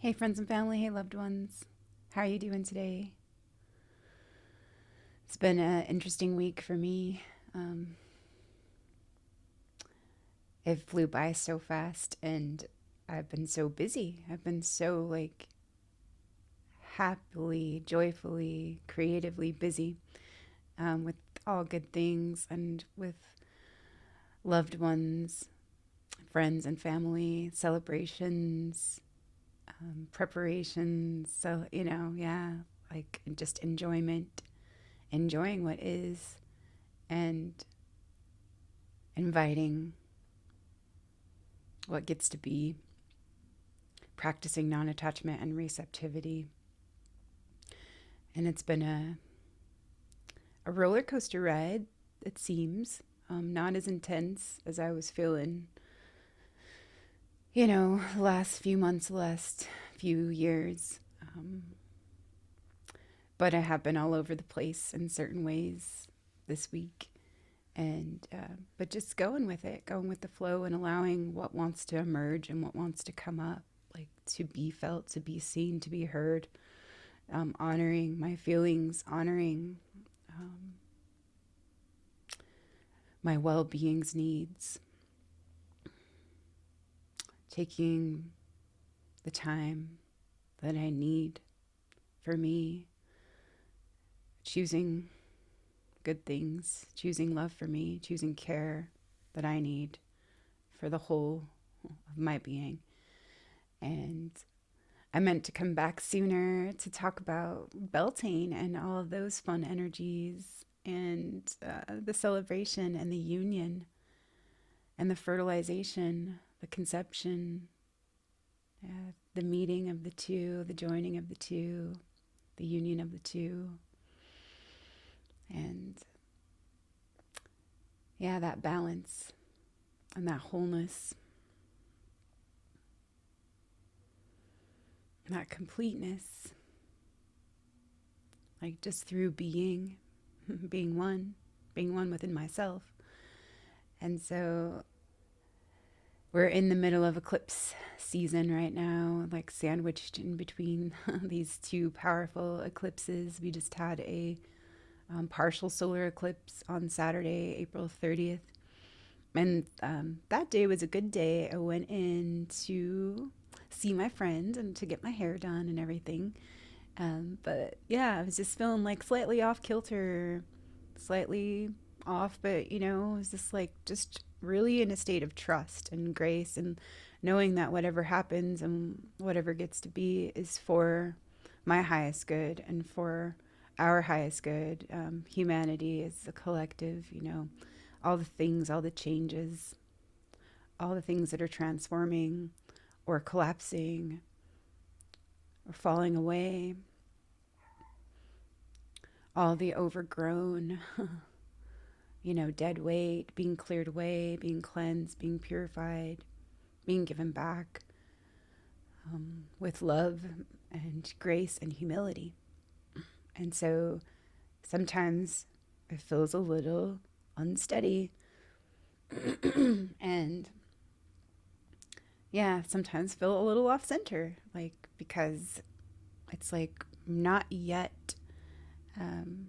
Hey, friends and family. Hey, loved ones. How are you doing today? It's been an interesting week for me. Um, it flew by so fast, and I've been so busy. I've been so, happily, joyfully, creatively busy with all good things and with loved ones, friends and family, celebrations, preparations. So, yeah, like just enjoyment, enjoying what is, and inviting what gets to be, practicing non-attachment and receptivity. And it's been a roller coaster ride, it seems. Not as intense as I was feeling, the last few months, the last few years. But I have been all over the place in certain ways this week. And, but just going with it, going with the flow and allowing what wants to emerge and what wants to come up, like to be felt, to be seen, to be heard, honoring my feelings, honoring my well being's needs, taking the time that I need for me, choosing good things, choosing love for me, choosing care that I need for the whole of my being. And I meant to come back sooner to talk about belting and all of those fun energies and the celebration and the union and the fertilization, the conception, the meeting of the two, the joining of the two, the union of the two. And yeah, that balance and that wholeness, that completeness, like just through being, being one within myself. And so we're in the middle of eclipse season right now, like sandwiched in between these two powerful eclipses. We just had a partial solar eclipse on Saturday, April 30th. And that day was a good day. I went in to see my friend and to get my hair done and everything. But yeah, I was just feeling like slightly off kilter, slightly off, but it was just really in a state of trust and grace and knowing that whatever happens and whatever gets to be is for my highest good and for our highest good. Humanity is a collective, all the things, all the changes, all the things that are transforming or collapsing or falling away, all the overgrown, dead weight, being cleared away, being cleansed, being purified, being given back with love and grace and humility. And so sometimes it feels a little unsteady. And yeah, sometimes feel a little off center, like because it's like not yet um,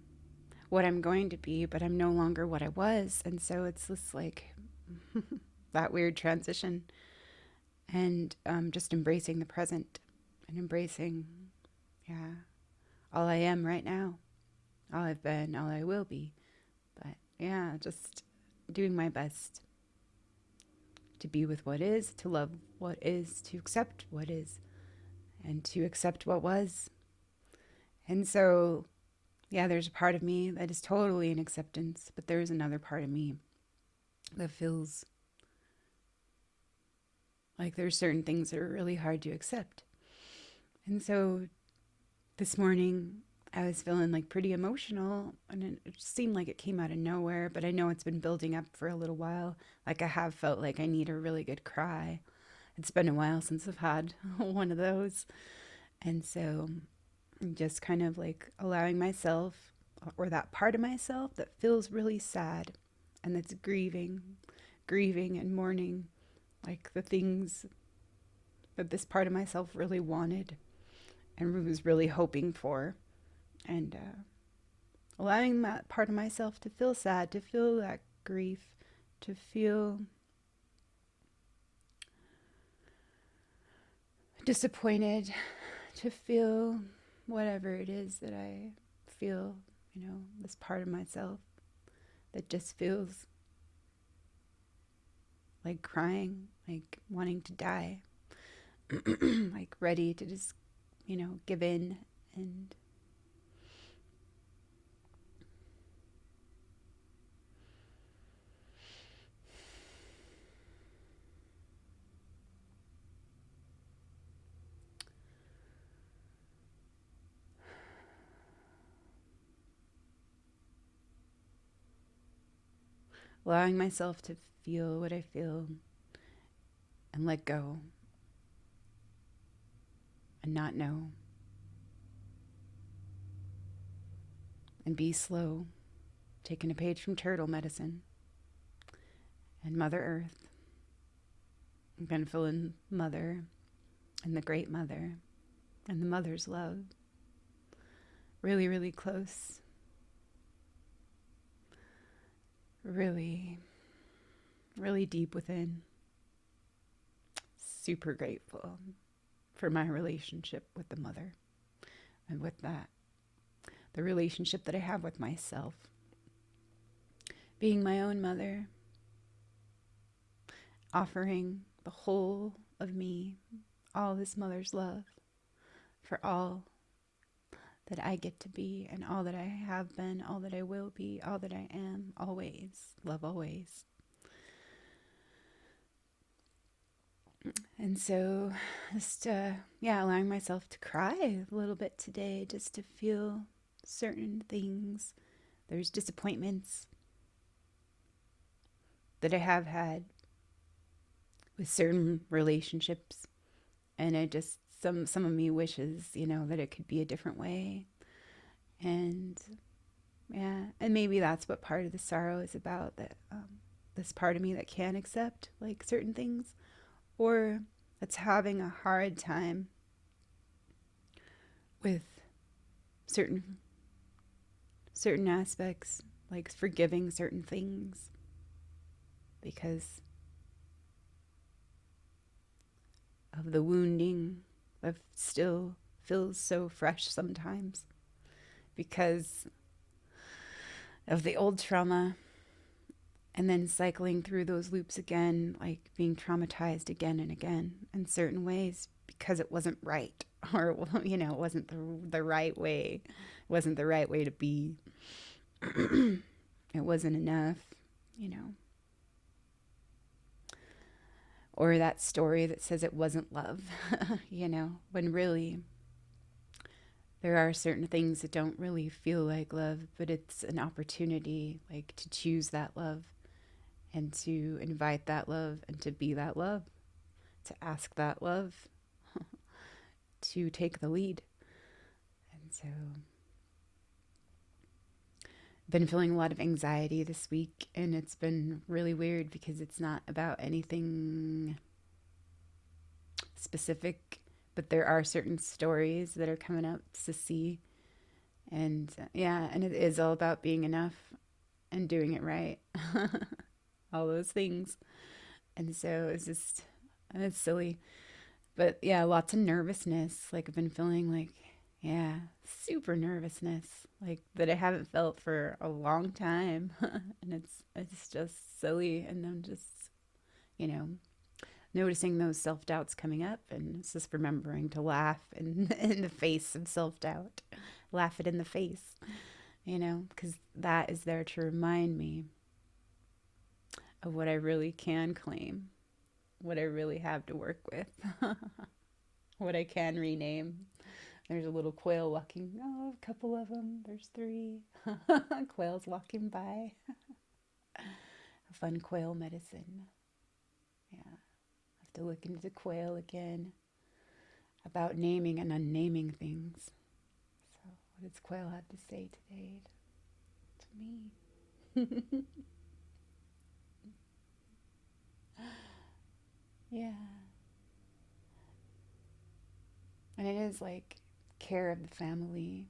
what I'm going to be, but I'm no longer what I was. And so it's this that weird transition and just embracing the present and embracing, yeah, all I am right now, all I've been, all I will be. But yeah, just doing my best to be with what is, to love what is, to accept what is, and to accept what was. And so, yeah, there's a part of me that is totally in acceptance, but there is another part of me that feels like there's certain things that are really hard to accept. And so this morning, I was feeling like pretty emotional, and it seemed like it came out of nowhere, but I know it's been building up for a little while. Like I have felt like I need a really good cry. It's been a while since I've had one of those. And so I'm just kind of like allowing myself, or that part of myself that feels really sad and that's grieving and mourning, like the things that this part of myself really wanted and was really hoping for. And allowing that part of myself to feel sad, to feel that grief, to feel disappointed, to feel whatever it is that I feel, this part of myself that just feels like crying, like wanting to die, like ready to just, give in and allowing myself to feel what I feel and let go and not know and be slow, taking a page from turtle medicine and Mother Earth. I'm going to fill in Mother and the Great Mother and the Mother's love. Really, really close. Really, really deep within. Super grateful for my relationship with the Mother and with that. The relationship that I have with myself. Being my own mother. Offering the whole of me, all this Mother's love for all that I get to be and all that I have been, all that I will be, all that I am, always. Love always. And so just, allowing myself to cry a little bit today, just to feel certain things. There's disappointments that I have had with certain relationships. And I just, some of me wishes, that it could be a different way. And and maybe that's what part of the sorrow is about, that this part of me that can accept like certain things, or that's having a hard time with certain aspects, like forgiving certain things because of the wounding that still feels so fresh sometimes, because of the old trauma, and then cycling through those loops again, like being traumatized again and again in certain ways because it wasn't right, or it wasn't the right way. It wasn't the right way to be. It wasn't enough, or that story that says it wasn't love, when really there are certain things that don't really feel like love, but it's an opportunity, like, to choose that love and to invite that love and to be that love, to ask that love to take the lead. And so I've been feeling a lot of anxiety this week, and it's been really weird because it's not about anything specific, but there are certain stories that are coming up to see. And and it is all about being enough and doing it right. All those things. And so it's silly. But lots of nervousness. Like, I've been feeling like, super nervousness, like that I haven't felt for a long time. And it's just silly. And I'm just, noticing those self-doubts coming up, and it's just remembering to laugh in the face of self-doubt. Laugh it in the face, because that is there to remind me of what I really can claim, what I really have to work with, what I can rename. There's a little quail walking. Oh, a couple of them. There's 3 quails walking by. A fun quail medicine. Yeah. I have to look into quail again, about naming and unnaming things. So, what does quail have to say today to me? Yeah. And it is like care of the family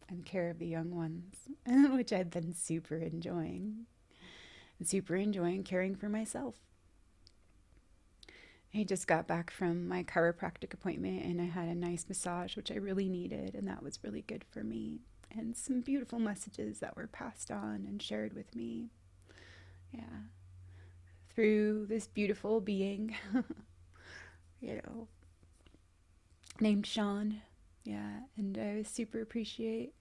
and care of the young ones, which I've been super enjoying. And super enjoying caring for myself. I just got back from my chiropractic appointment and I had a nice massage, which I really needed, and that was really good for me. And some beautiful messages that were passed on and shared with me. Yeah. Through this beautiful being, you know, named Sean. Yeah. And I super appreciate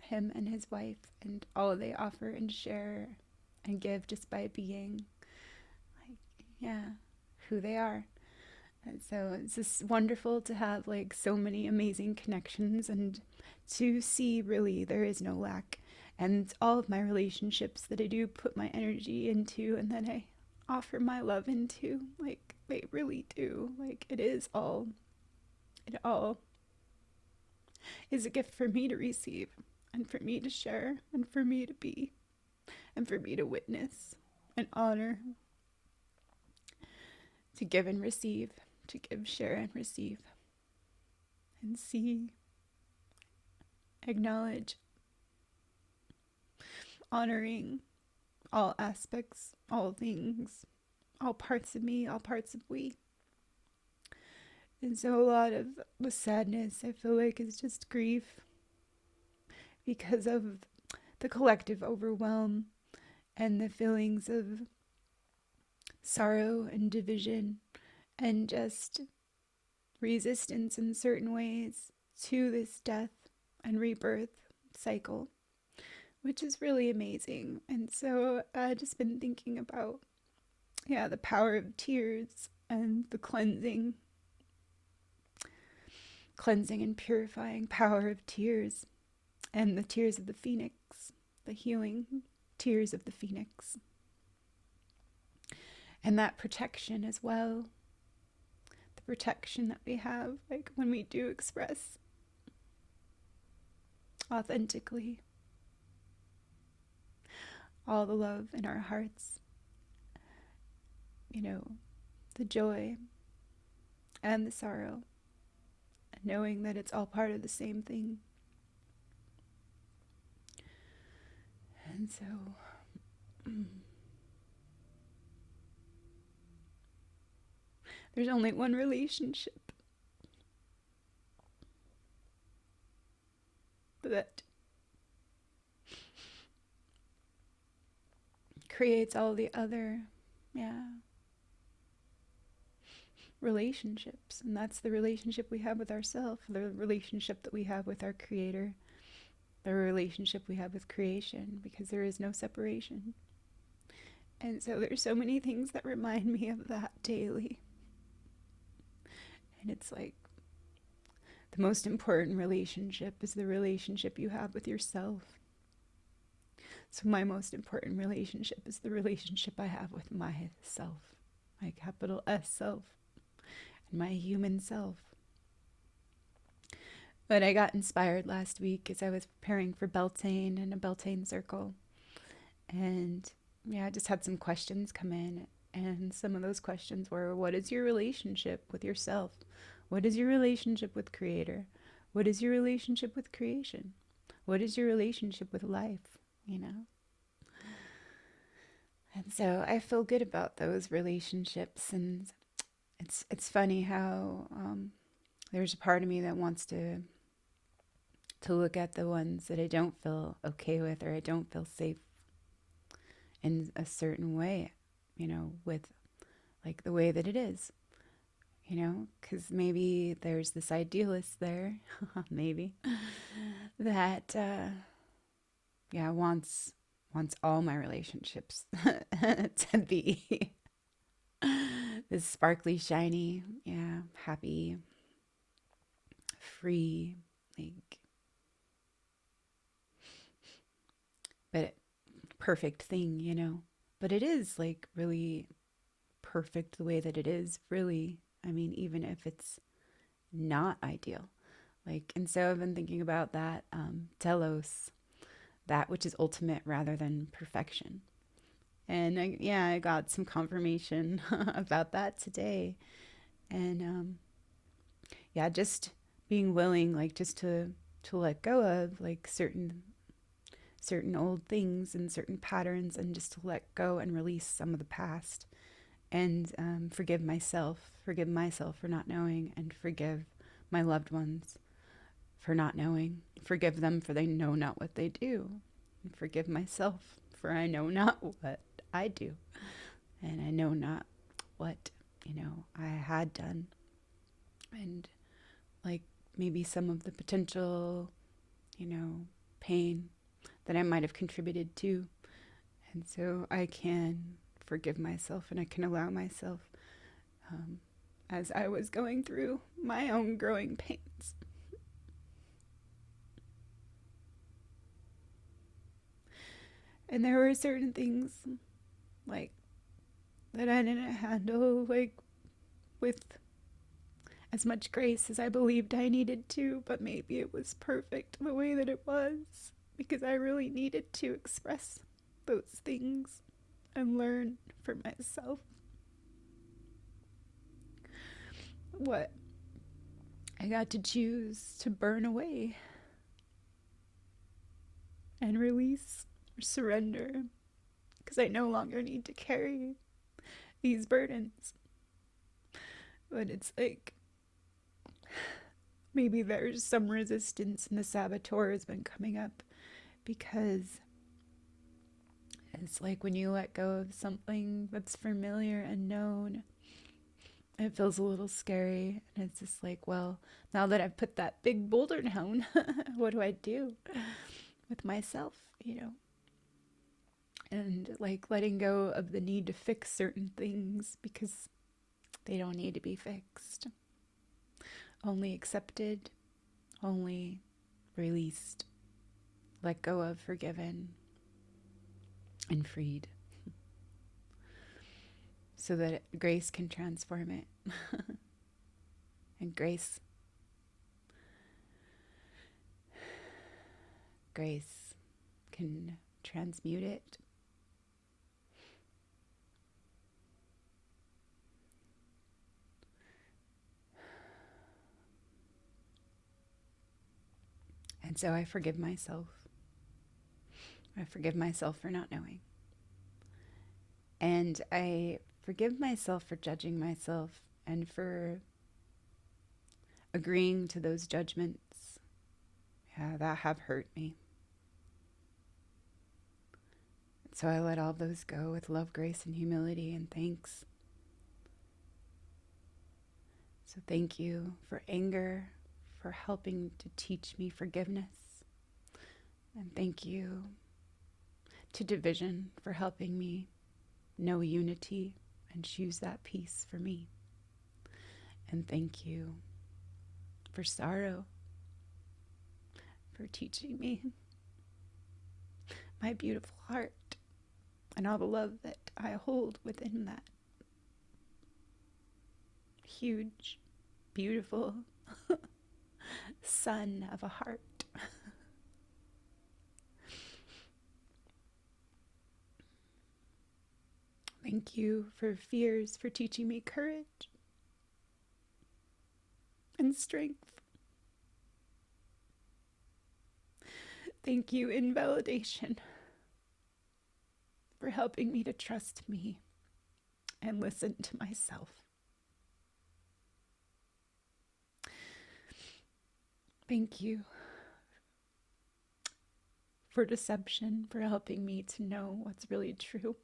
him and his wife and all they offer and share and give just by being, like, yeah, who they are. And so it's just wonderful to have like so many amazing connections and to see really there is no lack. And all of my relationships that I do put my energy into and that I offer my love into, like they really do. Like it all is a gift for me to receive and for me to share and for me to be and for me to witness and honor, to give and receive, to give, share, and receive, and see, acknowledge, honoring all aspects, all things, all parts of me, all parts of we. And so a lot of the sadness I feel like is just grief because of the collective overwhelm and the feelings of sorrow and division and just resistance in certain ways to this death and rebirth cycle, which is really amazing. And so I've just been thinking about, yeah, the power of tears and the cleansing and purifying power of tears and the tears of the phoenix, the healing tears of the phoenix. And that protection as well, the protection that we have, like when we do express authentically all the love in our hearts, you know, the joy and the sorrow, knowing that it's all part of the same thing. And so, there's only one relationship that creates all the other, yeah, relationships. And that's the relationship we have with ourselves, the relationship that we have with our Creator, the relationship we have with creation, because there is no separation. And so there's so many things that remind me of that daily. And it's like the most important relationship is the relationship you have with yourself. So my most important relationship is the relationship I have with myself, my capital S self, and my human self. But I got inspired last week as I was preparing for Beltane and a Beltane circle. And yeah, I just had some questions come in. And some of those questions were, what is your relationship with yourself? What is your relationship with Creator? What is your relationship with creation? What is your relationship with life? You know? And so I feel good about those relationships. And it's funny how there's a part of me that wants to look at the ones that I don't feel okay with or I don't feel safe in a certain way, you know, with like the way that it is, you know, because maybe there's this idealist there, maybe, that, yeah, wants all my relationships to be this sparkly, shiny, yeah, happy, free, like, but perfect thing, you know. But it is like really perfect the way that it is, really. I mean, even if it's not ideal. Like, and so I've been thinking about that telos, that which is ultimate rather than perfection. And I got some confirmation about that today. And yeah, just being willing, like, just to let go of, like, certain old things and certain patterns, and just to let go and release some of the past, and forgive myself for not knowing, and forgive my loved ones for not knowing. Forgive them, for they know not what they do. And forgive myself, for I know not what I do. And I know not what, I had done. And, like, maybe some of the potential, pain that I might have contributed to. And so I can forgive myself, and I can allow myself, as I was going through my own growing pains. And there were certain things, like, that I didn't handle, like, with as much grace as I believed I needed to, but maybe it was perfect the way that it was, because I really needed to express those things and learn for myself what I got to choose to burn away and release or surrender, because I no longer need to carry these burdens. But it's like, maybe there's some resistance, and the saboteur has been coming up, because it's like when you let go of something that's familiar and known, it feels a little scary. And it's just like, well, now that I've put that big boulder down, what do I do with myself, And, like, letting go of the need to fix certain things, because they don't need to be fixed. Only accepted, only released, let go of, forgiven, and freed, so that grace can transform it. And grace can transmute it. And so I forgive myself. I forgive myself for not knowing. And I forgive myself for judging myself, and for agreeing to those judgments, that have hurt me. So I let all those go with love, grace, and humility, and thanks. So thank you for anger, for helping to teach me forgiveness. And thank you to division, for helping me know unity and choose that peace for me. And thank you for sorrow, for teaching me my beautiful heart and all the love that I hold within that huge, beautiful sun of a heart. Thank you for fears, for teaching me courage and strength. Thank you, invalidation, for helping me to trust me and listen to myself. Thank you for deception, for helping me to know what's really true.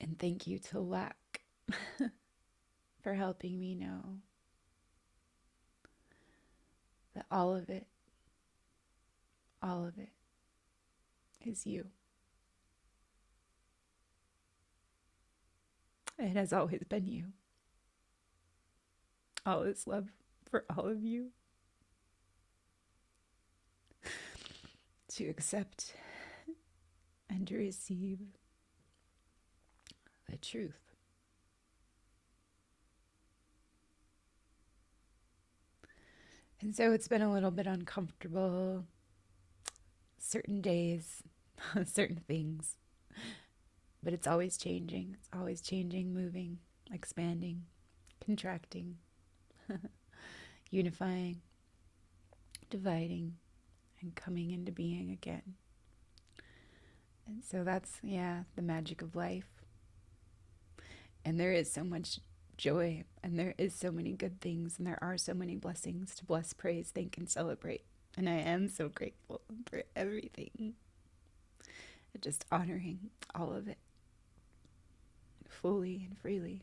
And thank you to lack, for helping me know that all of it is you. It has always been you. All is love for all of you. To accept and to receive the truth. And so it's been a little bit uncomfortable, certain days, certain things. but it's always changing. It's always changing, moving, expanding, contracting, unifying, dividing, and coming into being again. And so that's, yeah, the magic of life. And there is so much joy, and there is so many good things, and there are so many blessings to bless, praise, thank, and celebrate. And I am so grateful for everything. Just honoring all of it fully and freely,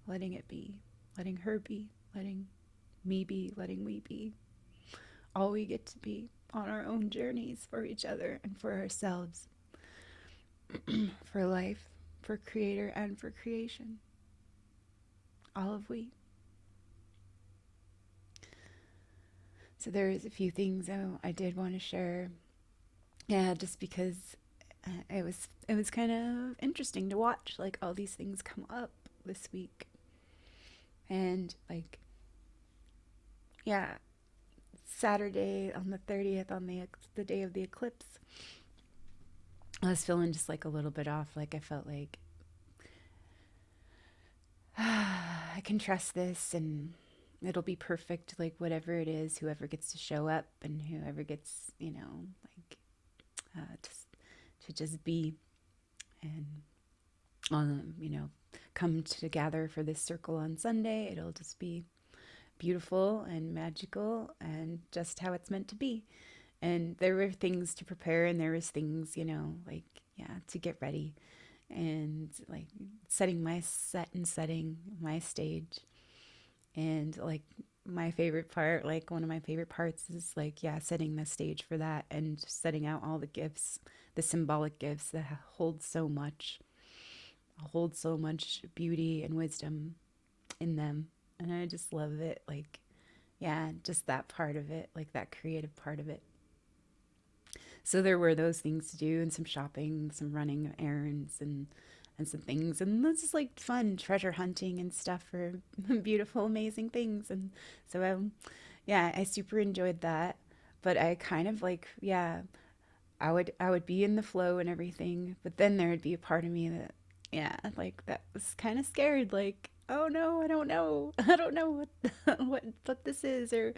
letting it be, letting her be, letting me be, letting we be all we get to be on our own journeys for each other and for ourselves, for life, for creator, and for creation. All of we. So there is a few things I did want to share. Yeah, just because it was kind of interesting to watch like all these things come up this week. And like, yeah, Saturday on the 30th, on the day of the eclipse, I was feeling just like a little bit off. Like I felt like I can trust this and it'll be perfect. Like whatever it is, whoever gets to show up and whoever gets, like to just be and come together for this circle on Sunday. It'll just be beautiful and magical and just how it's meant to be. And there were things to prepare, and there was things, like, yeah, to get ready and like setting my set and setting my stage. And like my favorite part, like one of my favorite parts is like, yeah, setting the stage for that and setting out all the gifts, the symbolic gifts that hold so much beauty and wisdom in them. And I just love it. Like, yeah, just that part of it, like that creative part of it. So there were those things to do and some shopping, some running errands and some things. And this is like fun treasure hunting and stuff for beautiful, amazing things. And so yeah, I super enjoyed that. But I kind of like, yeah, I would be in the flow and everything, but then there would be a part of me that, yeah, like that was kind of scared, like, oh no, I don't know. I don't know what this is or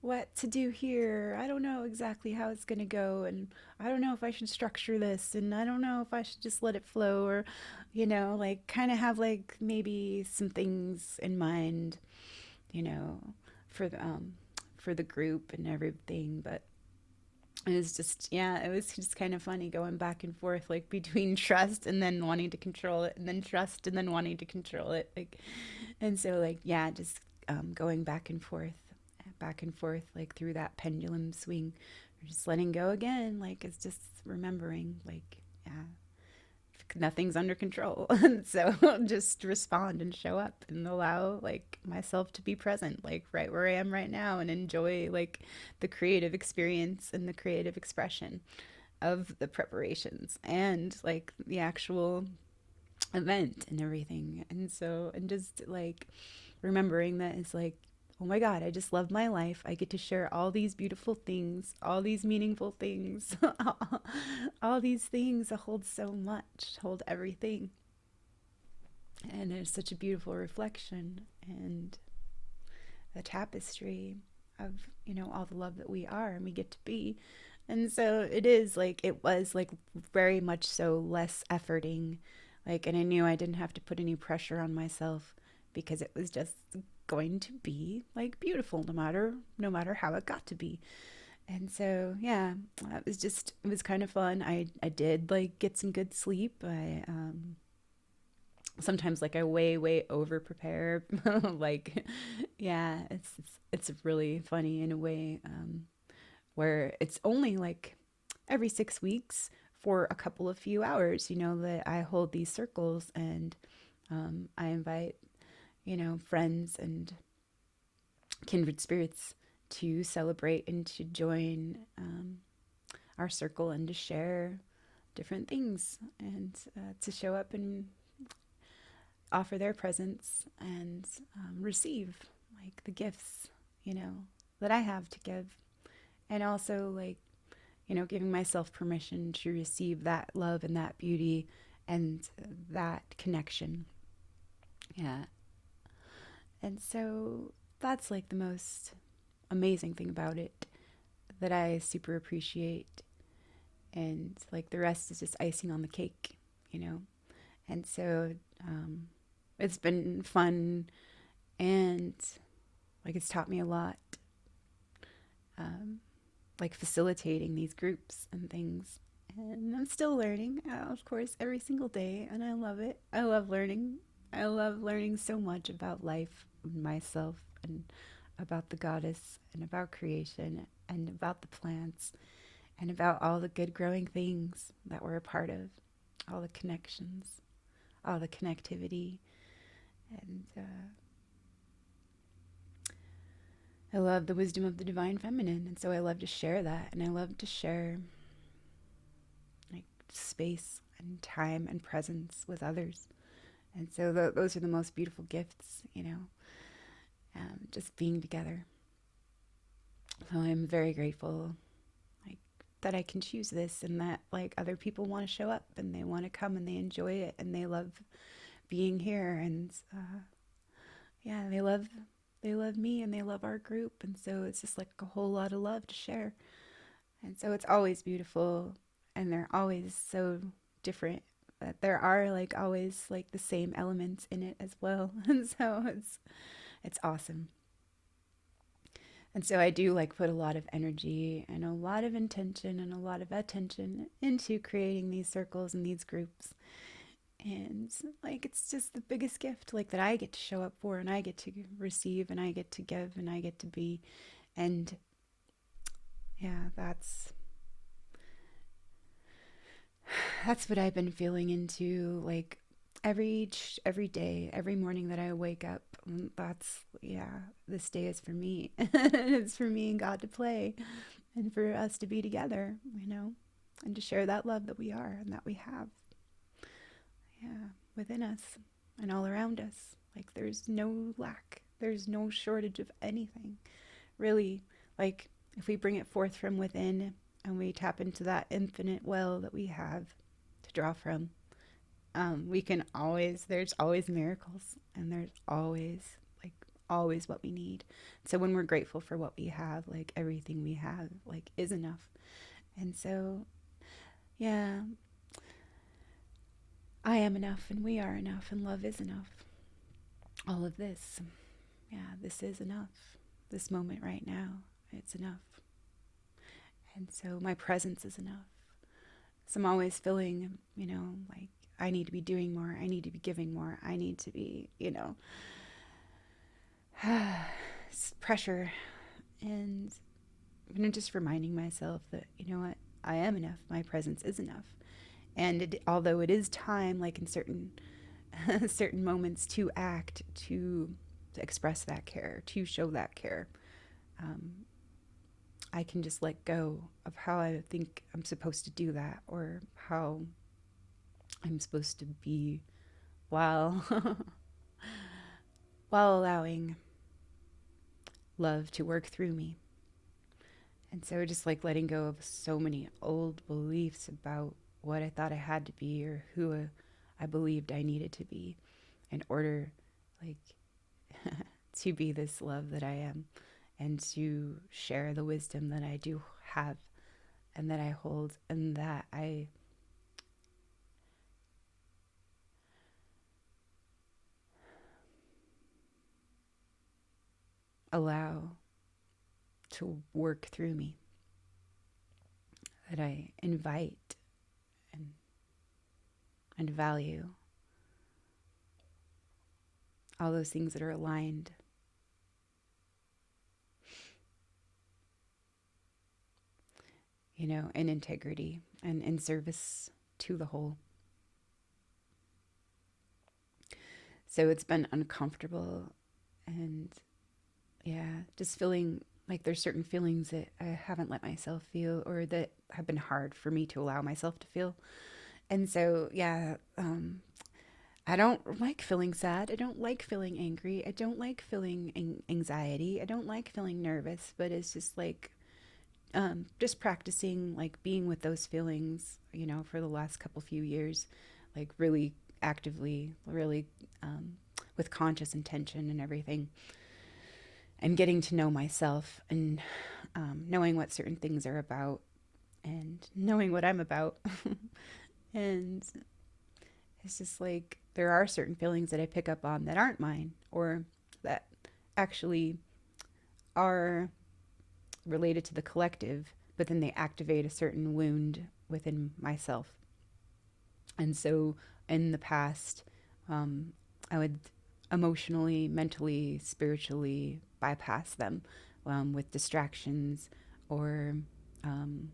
what to do here. I don't know exactly how it's going to go, and I don't know if I should structure this, and I don't know if I should just let it flow, or like kind of have like maybe some things in mind, you know, for the group and everything. But it was just, yeah, it was just kind of funny going back and forth, like between trust and then wanting to control it, and then trust and then wanting to control it, like. And so like, yeah, just going back and forth, like through that pendulum swing, or just letting go again, like it's just remembering, like, yeah, nothing's under control. And so just respond and show up and allow like myself to be present, like right where I am right now, and enjoy like the creative experience and the creative expression of the preparations and like the actual event and everything. And so, and just like remembering that it's like, oh my God, I just love my life. I get to share all these beautiful things, all these meaningful things, all these things that hold so much, hold everything. And there's such a beautiful reflection and a tapestry of, all the love that we are and we get to be. And so it was like very much so less efforting. Like, and I knew I didn't have to put any pressure on myself because it was just going to be like beautiful no matter how it got to be. And so, yeah, it was kind of fun. I did like get some good sleep. I sometimes like I way over prepare. Like, yeah, it's really funny in a way, where it's only like every 6 weeks for a couple of few hours, that I hold these circles, and I invite, friends and kindred spirits to celebrate and to join our circle and to share different things, and to show up and offer their presence and receive like the gifts, that I have to give. And also like, giving myself permission to receive that love and that beauty and that connection. Yeah. And so that's like the most amazing thing about it that I super appreciate. And like the rest is just icing on the cake, you know? And so um, it's been fun, and like it's taught me a lot, um, like facilitating these groups and things. And I'm still learning, of course, every single day, and I love it. I love learning. I love learning so much about life, myself, and about the goddess, and about creation, and about the plants, and about all the good growing things that we're a part of, all the connections, all the connectivity. And I love the wisdom of the divine feminine. And so I love to share that. And I love to share like space and time and presence with others. And so those are the most beautiful gifts, just being together. So I'm very grateful, like, that I can choose this, and that like other people want to show up and they want to come and they enjoy it and they love being here. And yeah, they love me and they love our group. And so it's just like a whole lot of love to share. And so it's always beautiful, and they're always so different. But there are like always like the same elements in it as well. And so it's awesome. And so I do like put a lot of energy and a lot of intention and a lot of attention into creating these circles and these groups. And like it's just the biggest gift like that I get to show up for, and I get to receive, and I get to give, and I get to be. And yeah, that's what I've been feeling into, like every day, every morning that I wake up. That's, yeah, this day is for me. It's for me and God to play, and for us to be together, and to share that love that we are and that we have, yeah, within us and all around us. Like there's no lack, there's no shortage of anything, really. Like if we bring it forth from within and we tap into that infinite well that we have to draw from, we can always, there's always miracles, and there's always what we need. So when we're grateful for what we have, like everything we have like is enough. And so, yeah, I am enough, and we are enough, and love is enough. All of this, yeah, this is enough. This moment right now, it's enough. And so my presence is enough. So I'm always feeling, like I need to be doing more. I need to be giving more. I need to be, pressure. And just reminding myself that, you know what, I am enough. My presence is enough. And although it is time, like in certain certain moments, to act, to express that care, to show that care, um, I can just let go of how I think I'm supposed to do that, or how I'm supposed to be, while while allowing love to work through me. And so just like letting go of so many old beliefs about what I thought I had to be, or who I believed I needed to be in order, like, to be this love that I am, and to share the wisdom that I do have and that I hold, and that I allow to work through me, that I invite and, and value all those things that are aligned, in integrity and in service to the whole. So it's been uncomfortable, and yeah, just feeling like there's certain feelings that I haven't let myself feel, or that have been hard for me to allow myself to feel. And so, yeah, I don't like feeling sad. I don't like feeling angry. I don't like feeling anxiety. I don't like feeling nervous, but it's just like, just practicing like being with those feelings, for the last couple few years, like really actively, really with conscious intention and everything, and getting to know myself and knowing what certain things are about and knowing what I'm about. And it's just like there are certain feelings that I pick up on that aren't mine or that actually are related to the collective, but then they activate a certain wound within myself. And so in the past, um, I would emotionally, mentally, spiritually bypass them with distractions or um,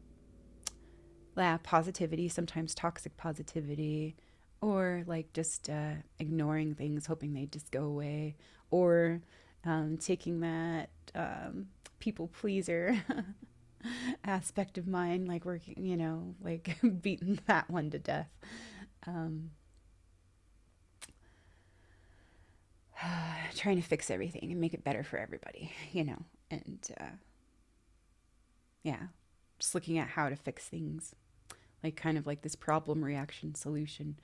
positivity, sometimes toxic positivity, or like just ignoring things, hoping they just go away, or taking that people pleaser aspect of mine, like working, like beating that one to death. Um, Trying to fix everything and make it better for everybody, and yeah, just looking at how to fix things, like kind of like this problem reaction solution,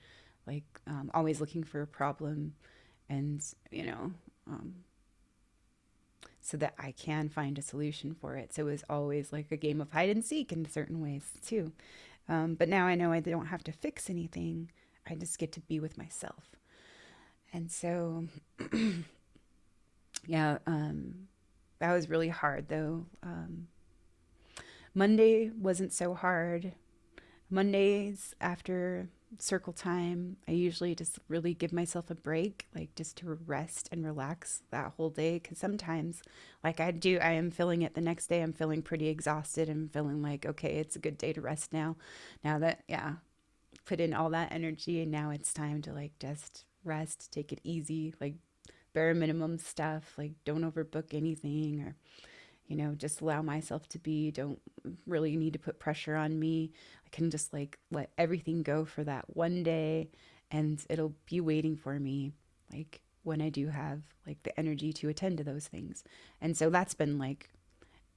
like always looking for a problem and, um, so that I can find a solution for it. So it was always like a game of hide and seek in certain ways too. But now I know I don't have to fix anything. I just get to be with myself. And so, yeah, that was really hard though. Monday wasn't so hard. Mondays after circle time, I usually just really give myself a break, like just to rest and relax that whole day. Because sometimes, like I am feeling it the next day. I'm feeling pretty exhausted. I'm feeling like, okay, it's a good day to rest now. Now that, yeah, put in all that energy and now it's time to like just rest, take it easy, like bare minimum stuff, like don't overbook anything or just allow myself to be. Don't really need to put pressure on me. I can just like let everything go for that one day and it'll be waiting for me, like when I do have like the energy to attend to those things. And so that's been like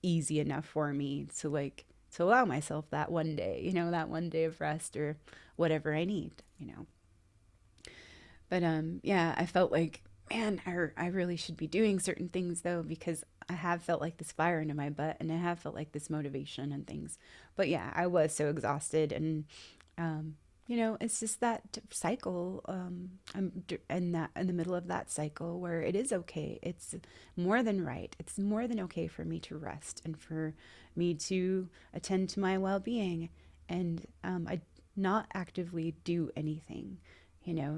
easy enough for me to like to allow myself that one day, that one day of rest or whatever I need. But yeah, I felt like, man, I really should be doing certain things though, because I have felt like this fire into my butt and I have felt like this motivation and things. But yeah, I was so exhausted and um, it's just that cycle. In the middle of that cycle where it is okay. It's more than right. It's more than okay for me to rest and for me to attend to my well-being and I not actively do anything.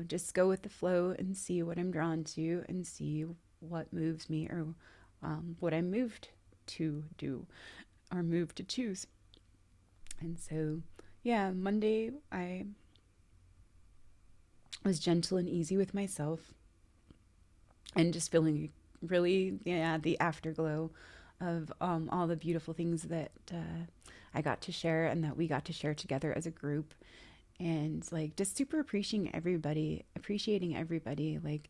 Just go with the flow and see what I'm drawn to and see what moves me or what I'm moved to do or moved to choose. And so, yeah, Monday I was gentle and easy with myself and just feeling really, yeah, the afterglow of all the beautiful things that I got to share and that we got to share together as a group. And like just super appreciating everybody, like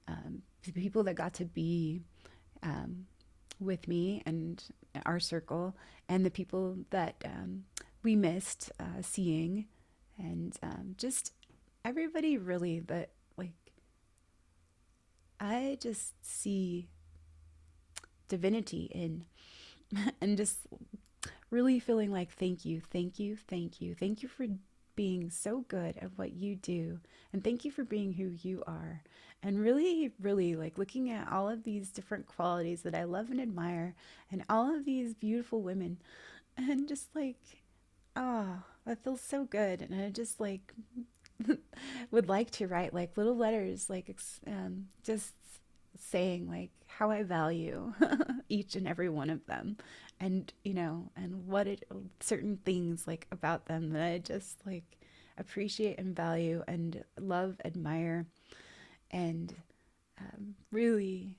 the people that got to be um, with me and our circle, and the people that we missed seeing, and just everybody really that like I just see divinity in, and just really feeling like thank you, thank you, thank you, thank you for being so good at what you do, and thank you for being who you are, and really really like looking at all of these different qualities that I love and admire and all of these beautiful women, and just like, oh, that feels so good. And I just like would like to write like little letters, like just saying like how I value each and every one of them, and and what it certain things like about them that I just like appreciate and value and love, admire, and really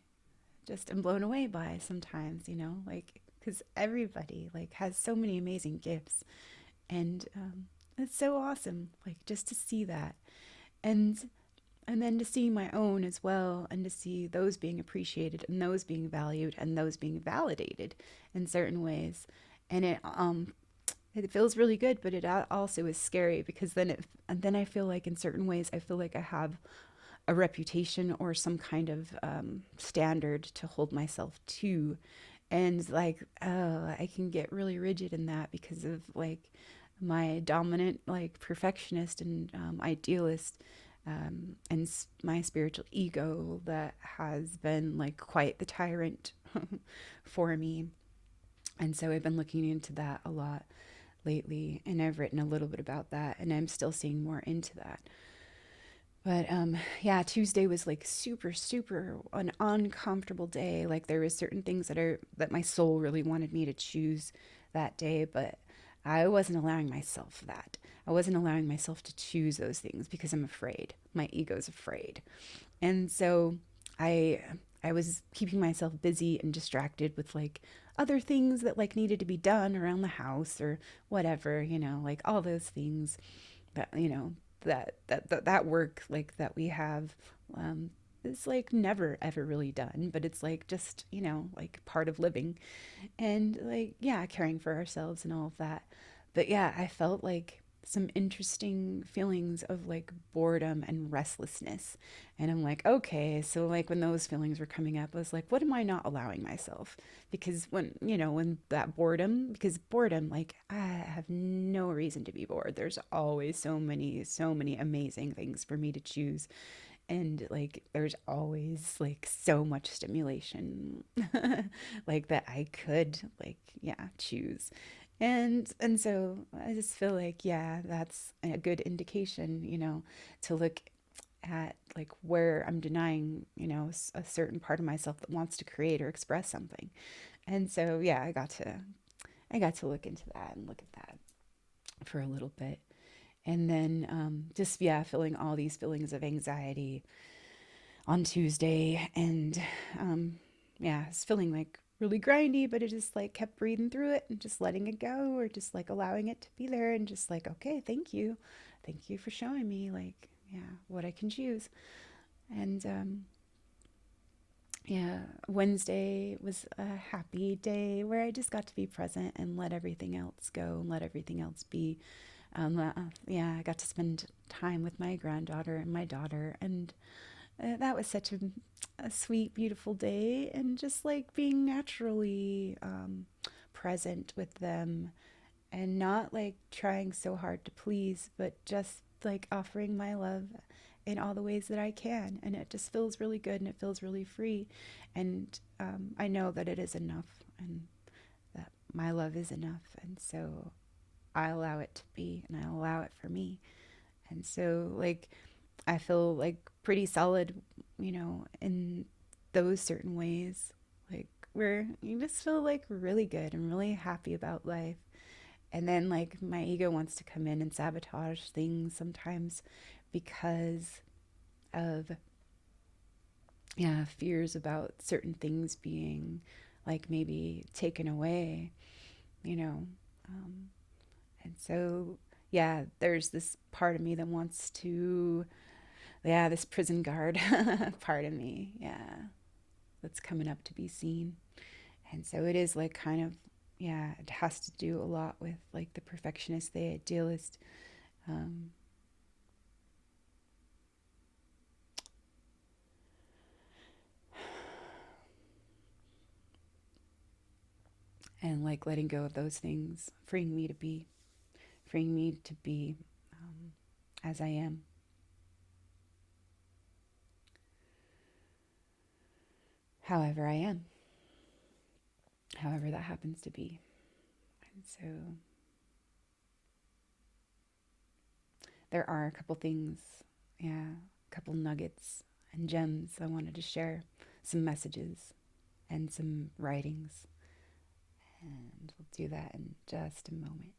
just am blown away by sometimes, like because everybody like has so many amazing gifts, and it's so awesome, like just to see that, and then to see my own as well, and to see those being appreciated and those being valued and those being validated in certain ways. And it It feels really good, but it also is scary because and then I feel like in certain ways, I feel like I have a reputation or some kind of standard to hold myself to. And like, oh, I can get really rigid in that because of like my dominant, like perfectionist and idealist and my spiritual ego that has been like quite the tyrant for me. And so I've been looking into that a lot lately, and I've written a little bit about that, and I'm still seeing more into that. But yeah, Tuesday was like super, super an uncomfortable day. Like there was certain things that my soul really wanted me to choose that day, but I wasn't allowing myself that. I wasn't allowing myself to choose those things because I'm afraid. My ego's afraid. And so I I was keeping myself busy and distracted with like other things that like needed to be done around the house or whatever, like all those things that that work like that we have is like never ever really done, but it's like just like part of living and like yeah, caring for ourselves and all of that. But yeah, I felt like some interesting feelings of like boredom and restlessness. And I'm like, okay, so like when those feelings were coming up, I was like, what am I not allowing myself? Because when that boredom, because boredom, like I have no reason to be bored. There's always so many amazing things for me to choose, and like there's always like so much stimulation like that I could like yeah choose. And so I just feel like yeah, that's a good indication, to look at like where I'm denying, a certain part of myself that wants to create or express something. And so yeah, I got to look into that and look at that for a little bit. And then just yeah, feeling all these feelings of anxiety on Tuesday, and yeah, it's feeling like really grindy, but it just like kept breathing through it and just letting it go, or just like allowing it to be there, and just like, okay, thank you for showing me like yeah what I can choose. And yeah, Wednesday was a happy day where I just got to be present and let everything else go and let everything else be. Yeah, I got to spend time with my granddaughter and my daughter, and that was such a sweet, beautiful day, and just like being naturally present with them and not like trying so hard to please, but just like offering my love in all the ways that I can. And it just feels really good and it feels really free. And I know that it is enough and that my love is enough. And so I allow it to be and I allow it for me. And so, like, I feel like pretty solid, in those certain ways, like where you just feel like really good and really happy about life. And then, like, my ego wants to come in and sabotage things sometimes because of, yeah, fears about certain things being like maybe taken away, you know. Um, and so, yeah, there's this part of me that wants to, yeah, this prison guard part of me, yeah, that's coming up to be seen. And so it is like kind of, yeah, it has to do a lot with like the perfectionist, the idealist. Um, and like letting go of those things, freeing me to be as I am, however I am, however that happens to be. And so there are a couple things, yeah, a couple nuggets and gems I wanted to share, some messages and some writings. And we'll do that in just a moment.